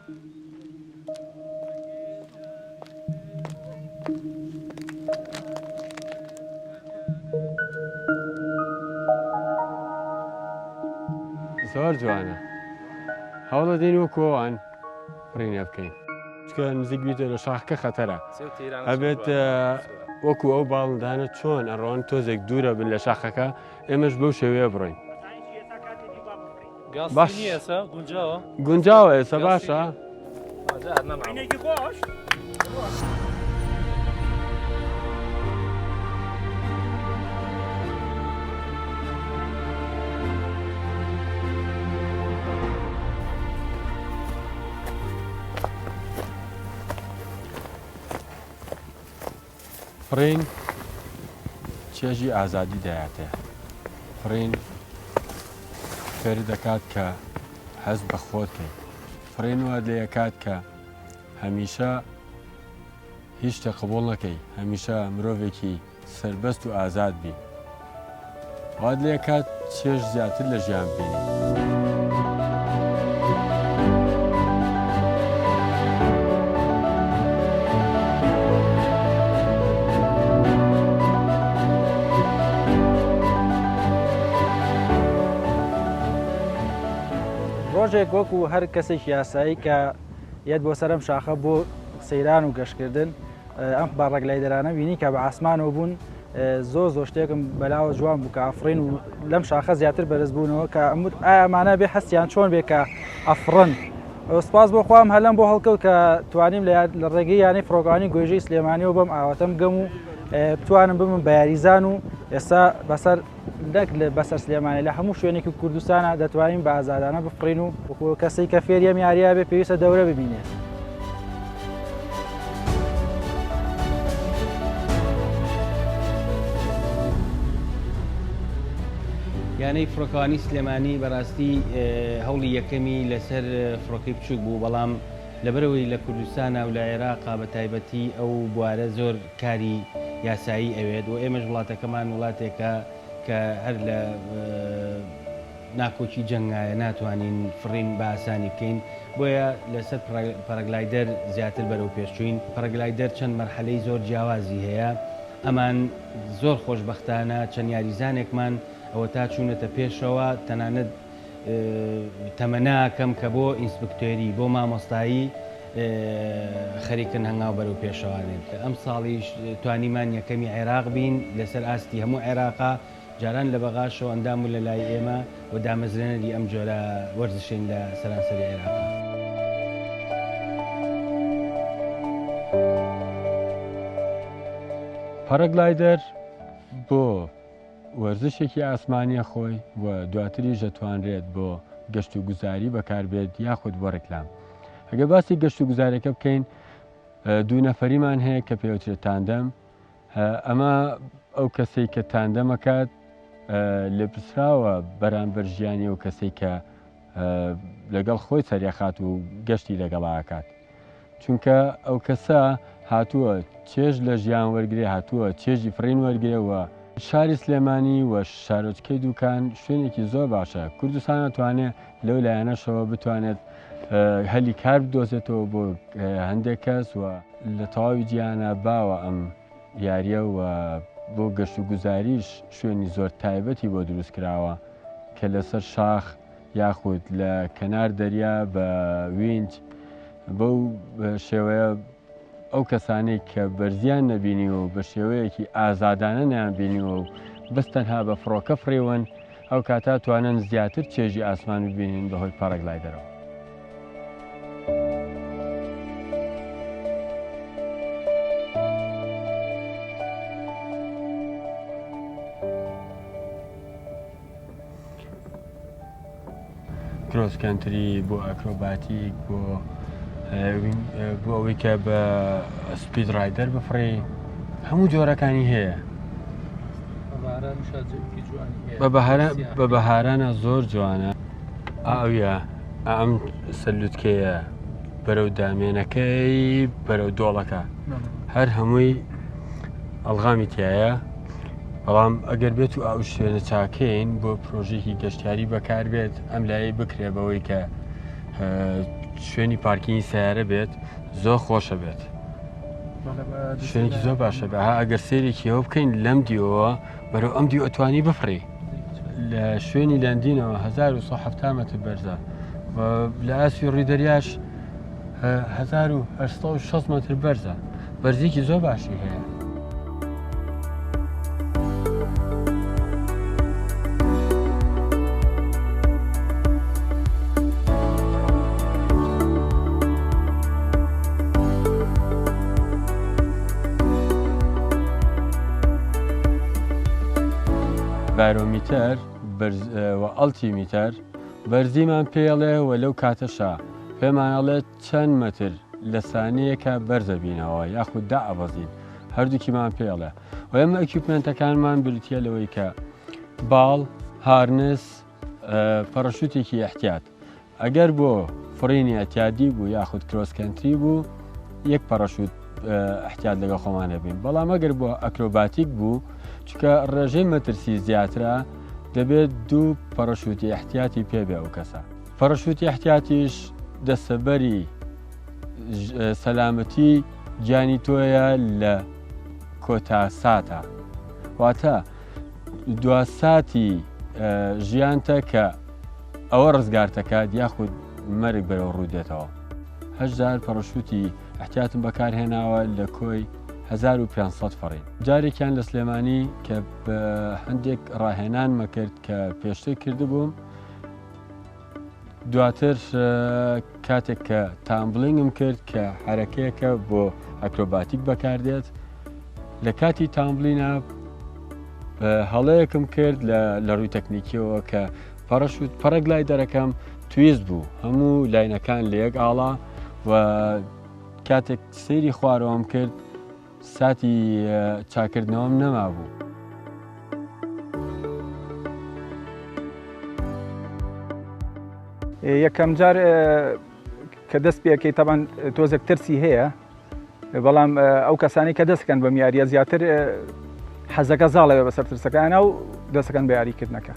زۆر جوانە هەوڵە دێن وەکوان فڕینە بکەین چکە نزیک بیتە لە شاخەکە خەتەرە ئەبێت وەکو ئەو باڵندانە چۆن ئەڕۆن تۆزێک دوورە بن لە شاخەکە ئێمەش بەو شێوەیە بڕۆین باش گونجاوە ئێستا باشە فڕین چێژی ئازادی دەیاتێ فڕین فێر دەکات کە حەز بە خۆتکەی فڕین وا لێکات کە هەمیشە هیچ شتێ قبوڵ نەکەی هەمیشە مرۆڤێکی سەربەست و ئازاد بی واد لێکات چێژ زیاتر لە ژیان بینی ڕۆژێک وەکو هەر کەسێک یاسایی کە یەت بۆ سەرم شاخە بۆ سەیران و گەشتکردن ئەم باڕێکلایدەرانە بینی کە بە ئاسمانەوە بوون زۆر شتێکم بەلاوە جوان بوو کە ئەفڕین و لەم شاخە زیاتر بەرز بوونەوە کە ئەمانە بێ هەستیان چۆن بێ کە ئەفڕن سپاس بۆ خۆم هەلەم بۆ هەڵکەوت کە توانیم لە ڕێگەی یانەی فڕۆگانی گۆژەی سلێمانیەوە بەم ئاواتەم گەم و بتوانم بمن بە یاریزان و ئێستا بەسەر دەک لە بەسەر سلێمانی لە هەموو شوێنێکی کوردستانە دەتوانین بە ئازادانە بفڕین و وەکو کەسێک کە فێریەم یاریە بێ پێویستە دەورە ببینێت. یانەی فڕۆکەوانی سلێمانی بەڕاستی هەوڵی یەکەمی لەسەر فڕۆکەی بچووک بوو بەڵام لەبەرەوەی لە کوردستانە و لە عێراقا بە تایبەتی ئەو بوارە زۆر کاری یاسایی ئەوێت و ئێمەش وڵاتەکەمان وڵاتێکە کە هەر لە ناکۆکی جەنگایە ناتوانین فڕین بە ئاسانی بکەین بۆیە لەسەر پەرەگلایدەر زیاتر بەرەو پێشچوین پەرەگلایدەر چەند مەرحەلەی زۆر جیاوازی هەیە ئەمان زۆر خۆشبەختانە چەند یاریزانێکمان ئەوە تا چوونەتە پێشەوە تەنانەت تەمەناکەم کە بۆ ئینسپکتۆری بۆ مامۆستایی خەریکن هەنگاو بەرەو پێشەوانێت ئەم ساڵیش توانیمان یەکەمی عێراق بین لەسەر ئاستی هەموو عێراقا جاران لە بەغاشەوە ئەندام و لە لای ئێمە و دامەزرێنەری ئەم جۆرە وەرزشین لە سەرانسەری عێراقا. پەرەگلایدەر بۆ وەرزشێکی ئاسمانیە خۆی و دواتریش دەتوانرێت بۆ گەشت و گوزاری بەکاربێت یاخود بۆ ڕێکلام. ئەگە باسی گەشت و گوزارەکە بکەین دوو نەفەریمان هەیە کە پێوترێت تاندەم ئەمە ئەو کەسەی کە تاندەمەکات لە پرسراوە بەرامبەر ژیانی و کەسەی کە لەگەڵ خۆی سەریەخات و گەشتی لەگەڵاکات چونکە ئەو کەسە هاتووە چێژ لە ژیان وەرگێ هاتووە چێژی فڕین وەرگێەوە شاری سلێمانی و شارۆچکەی دووکان شوێنێکی زۆر باشە کوردستان دەتوانێت لەو لایەنەشەوە بتوانێت هەلی کار بدۆزێتەوە بۆ هەندێک کەس و لە تەواوی جیهانە باوە ئەم یاریە و بۆ گەشت و گوزاریش شوێنی زۆر تایبەتی بۆ دروست کراوە کە لەسەر شاخ یاخود لە کەنار دەریا بە وینج بەو شێوەیە ئەو کەسانەی کە بەرزیان نەبینی و بە شێوەیەکی ئازادانە نیانبینیوە و بەستەنها بە فڕۆکە فڕێوەن ئەو کاتا توانن زیاتر چێژی ئاسمان ببینین بەهۆی پەرەگلایدەرەوە. کڕۆس کەنتری بۆ ئەکرۆباتیک بۆ ئەوەی کە بە سپید ڕایدەر بفڕێ هەموو جۆرەکانی هەیە بە بەهارانە زۆر جوانە ئاویە ئەم سەلووتکەیە بەرەو دامێنەکەی بەرەو دۆڵەکە هەر هەمووی ئەڵغامی تایە بەڵام ئەگەر بێت و ئاو شوێنە چاکەین بۆ پرۆژێکی گەشتیاری بەکاربێت ئەم لای بکرێ بەوەی کە شوێنی پارکینگی سیارە بێت زۆر خۆشە بێت شوێنێکی زۆر باشە بە ئەگەر سێرێکی ئەوە بکەین لەم دیەوە بەرەو ئەم دی ئۆتوانی بفڕی لە شوێنی لەندینەوە 1970 مەتر بەرزە لە ئاسوی ڕوویدەریاش 1600 مەتر بەرزە بەرزێکی زۆر باشی هەیە. بارۆمیتەر و ئەڵتیمیتەر بەرزیمان پێڵێ و لەو کاتەشا پێمانەڵێت چەند مەتر لە سانەیەکە بەرزە بینەوە یاخود دائەبەزین هەردووکیمان پێڵێ و ئەمە ئەکیوپمنتەکانمان بریتە لەوەی کە باڵ هارنس پەرەشوتێکی احتیات ئەگەر بۆ فڕینی ئەتیادی بوو یاخود کرۆسکەنتری بوو یەک پەرەشوت احتیات لەگە خۆمان هەبین بەڵام ئەگەر بۆ ئەکرۆباتیک بوو چکە ڕێژەی مەترسی زیاترە دەبێت دوو پەرەشوتی احتیاتی پێبێ ئەو کەسە پەرەشوتی احتیاتیش دەستەبەری سەلامەتی گیانی تۆیە لە کۆتا ساتە واتە دوا ساتی ژیانتە کە ئەوە ڕزگارتەکات یاخود مەرگ بەرەو ڕوودێتەوە 8 پەرەشوتی احتیاتم بەکارهێناوە لە کۆی 1500 فڕین جارێکیان لە سلێمانی کە بە هەندێک ڕاهێنانمە کرد کە پێشتر کردبووم دواتر کاتێک کە تامبلینگم کرد کە حرەکەیەکە بۆ ئەکرۆباتیک بەکاردێت لە کاتی تامبلینە هەڵەیەکم کرد لە ڕووی تەکنیکیەوە کە پەرەشوت پەرەگلای دەرەکەم تویست بوو هەموو لاینەکان لە یەک ئاڵا و کاتێک سەیری خوارەوەم کرد ساتی چاکردنەوەم نەما بوو. یەکەم جار کە دەست پێکەی تەبەن تۆزێک ترسی هەیە بەڵام ئەو کەسانی کە دەستکەن بە میاریە زیاتر حەزەکە زاڵەوێ بەسەر ترسەکانە و دەستەکەن بە یاریکردنەکە.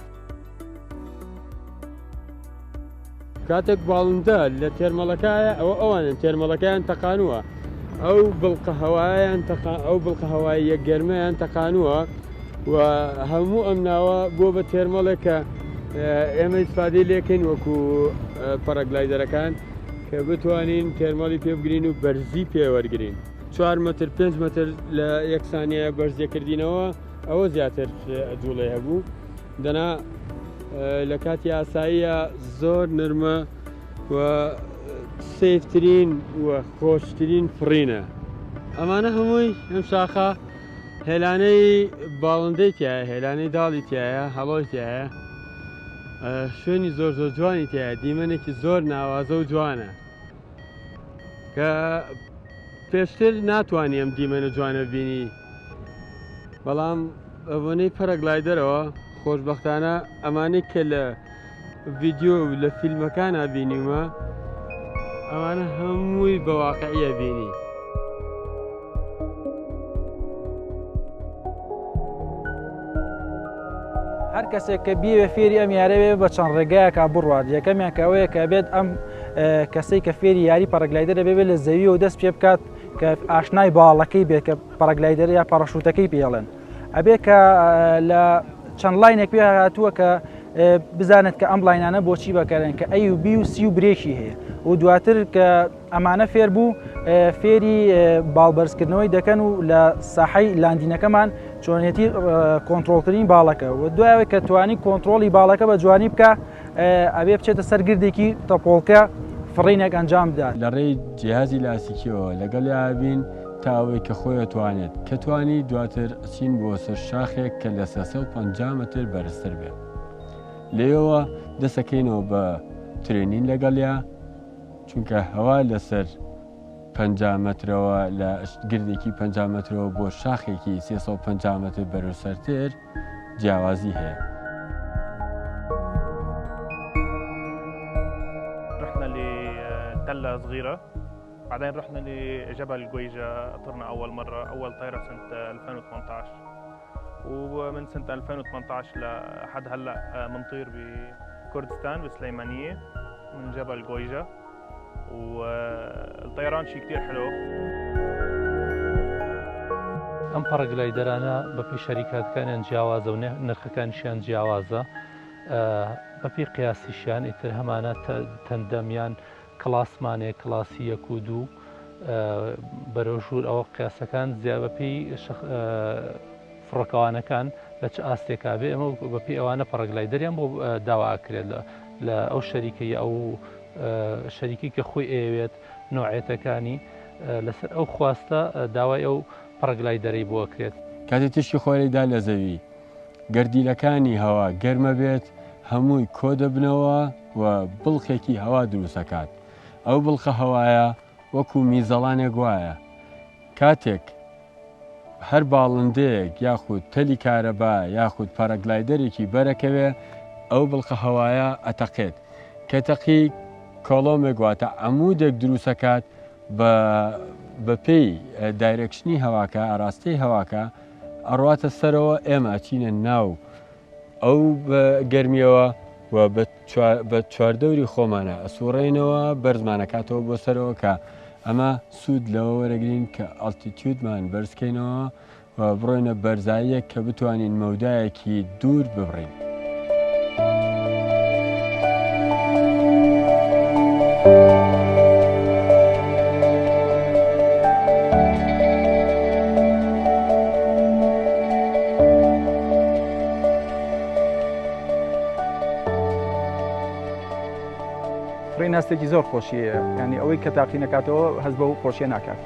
کاتێک باڵندە لە تێرمەڵەکایە ئەوانن تێرمەڵەکەیان تەقانووە ئەو بڵقە هەوایان ئەو بڵقە هەوای یەکگەرمەیان تەقانووە و هەموو ئەم ناوە بۆ بە تێرمەڵێکە ئێمە ئیسفادەی لێکەین وەکو پەرەگلایدەرەکان کە بتوانین تێرمەڵی پێ بگرین و بەرزی پێوەرگرین 4 مەتر 5 مەتر لە یەک سانیە بەرزێکردینەوە ئەوە زیاتر جوڵێ هەبوو دەنا لە کاتی ئاساییە زۆر نرمە و سیفترین و خۆشترین فڕینە ئەمانە هەمووی ئەم شاخە هێلانەی باڵندەی تایە هێلانەی داڵی تایە هەڵۆی تایە شوێنی زۆر زۆر جوانی تایە دیمەنێکی زۆر ناوازە و جوانە کە پێشتر ناتوانانی ئەم دیمەنە جوانە بینی بەڵام ئەوەنەی پەرەگلایدەرەوە خۆشبەختانە ئەمانەی کە لە ڤیددیۆ و لە فیلمەکانە بینیمە ئەمانە هەمووی بە واقعیە بینی. هەر کەسێک کە بیوێ فێری ئەم یارەوێ بە چەند ڕێگایەکە بڕوات یەکەمیان کە ئەوەیە کە بێت ئەم کەسەی کە فێری یاری پەرەگلایدەرە بێت لە زەوی و دەست پێ بکات کە ئاشنای باڵەکەی بێت کە پەرەگلایدەر یا پەرەشوتەکەی پێڵێن ئەبێ کە لە چەند لاینێک پێ هاتووە کە بزانێت کە ئەم لاینانە بۆچی بەکارێن کە ئەی و بی و سی و برێکی هەیە و دواتر کە ئەمانە فێر بوو فێری باڵبەرزکردنەوەی دەکەن و لە ساحەی لاندینەکەمان چۆنێتی کۆنتترۆلترین باڵەکە و دوایەوەی کە توانی کۆنتترۆلی باڵەکە بە جوانی بکە ئەبێ بچێتە سەرگردێکی تەپۆڵکە فڕینێک ئەنجام بدات لە ڕێی جیهازی لاسیکیەوە لەگەڵ یابین تاوەی کە خۆی توانێت کە توانی دواتر ئەچین بۆ سەر شاخێک کە لە 350 مەتر بەرزتر بێت لێەوە دەسەکەینەوە بە ترێنین لەگەڵیا چونکە هەوا لەسەر 50 مەترەوە لە گردێکی 50 مەترەوە بۆ شاخێکی 350 متر بەرەوسەرتر جیاوازی هەیە. رحنا لتلة صغيرة بعدين رحنا لجبل قويجة طرنا أول مرة أول طيرة سنة 2018 ومن سنة 2018 لحد هلا بنطير بكردستان بسليمانية من جبل قويجة والطيران شيء كتير حلو. ئەم پەڕەگلایدەرانە بەپی شەریکاتەکانیان جیاوازە و نرخەکانیشیان جیاوازە بەپی قیاسیشیان ئیتر هەمانە تەندەمیان کڵاسمانێک کڵاسی 1 و 2 بەرەو ژوور ئەوە قیاسەکان بەپی فڕۆکەوانەکان لە چ ئاستێکا بێ ئەمە بەپی ئەوانە پەڕەگلایدەریان بۆ داواکرێت لە ئەو شەریکەی ئەو شەریکی کە خۆی ئەوێت نوعێتەکانی لەسەر ئەو خواستە داوای ئەو پەڕەگلایدەرەی بۆکرێت. کاتی تشتی خۆرەیدا لە زەوی گەردیلەکانی هەوا گەرمە بێت هەمووی کۆ دەبنەوە و بڵخێکی هەوا دروستەکات. ئەو بڵخە هەوایە وەکو میزەڵانێک وایە کاتێک هەر باڵندەیەک یاخود تەلی کارەبا یاخود پەرەگلایدەرێکی بەرەکەوێ ئەو بڵخە هەوایە ئەتەقێت کە تەقی کۆڵۆمێک واتە عەمودێک دروستەکات بە پێی دایرەکشنی هەواکە ئاراستەی هەواکە ئەڕواتە سەرەوە ئێمە ئەچینە ناو ئەو گەرمیەوە و بە چواردەوری خۆمانە ئەسوڕێنەوە بەرزمانەکاتەوە بۆ سەرەوە کە ئەمە سوود لەوە وەرەگرین کە ئەڵتیتیودمان بەرزکەینەوە و بڕۆینە بەرزاییەک کە بتوانین مەودایەکی دوور ببڕین. ڕێناستێکی زۆر خۆشیە، ینی ئەوەی کە تاقی نەکاتەوە هەست بە و خۆشیە ناکات.